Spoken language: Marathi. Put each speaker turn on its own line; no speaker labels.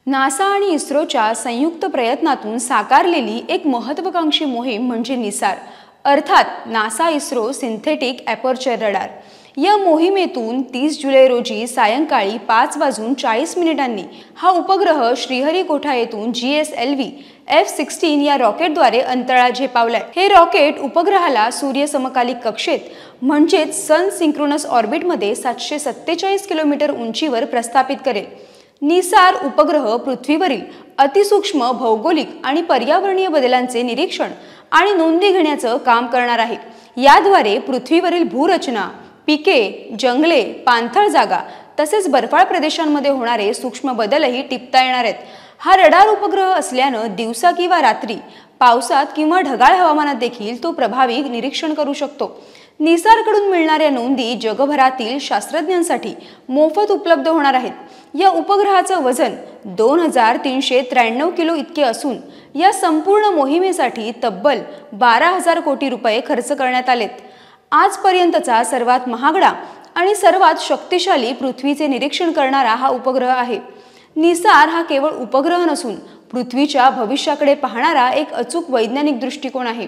नासा आणि इस्रोच्या संयुक्त प्रयत्नातून साकारलेली एक महत्त्वाकांक्षी मोहीम म्हणजे निसार, अर्थात NASA ISRO synthetic aperture radar. या मोहिमेतून 30 जुलै रोजी सायंकाळी 5:40 हा उपग्रह श्रीहरिकोटा येथून GSLV F-16 या रॉकेटद्वारे अंतराळात झेपावलाय। हे रॉकेट उपग्रहाला सूर्य समकालिक कक्षेत म्हणजेच सन सिंक्रोनस ऑर्बिटमध्ये 747 किलोमीटर उंचीवर प्रस्थापित करेल। निसार उपग्रह पृथ्वीवरील अतिसूक्ष्म भौगोलिक आणि पर्यावरणीय बदलांचे निरीक्षण आणि नोंदी घेण्याचं काम करणार आहे। याद्वारे पृथ्वीवरील भूरचना, पिके, जंगले, पाणथळ जागा तसेच बर्फाळ प्रदेशांमध्ये होणारे सूक्ष्म बदलही टिपता येणार आहेत। हा रडार उपग्रह असल्यानं दिवसा किंवा रात्री, पावसात किंवा ढगाळ हवामानात देखील तो प्रभावी निरीक्षण करू शकतो। निसारकडून मिळणाऱ्या नोंदी जगभरातील शास्त्रज्ञांसाठी मोफत उपलब्ध होणार आहेत। या उपग्रहाचं वजन 2393 किलो इतके असून या संपूर्ण मोहिमेसाठी तब्बल 12,000 कोटी रुपये खर्च करण्यात आलेत। आजपर्यंतचा सर्वात महागडा आणि सर्वात शक्तिशाली पृथ्वीचे निरीक्षण करणारा हा उपग्रह आहे। निसार हा केवळ उपग्रह नसून पृथ्वीच्या भविष्याकडे पाहणारा एक अचूक वैज्ञानिक दृष्टिकोन आहे।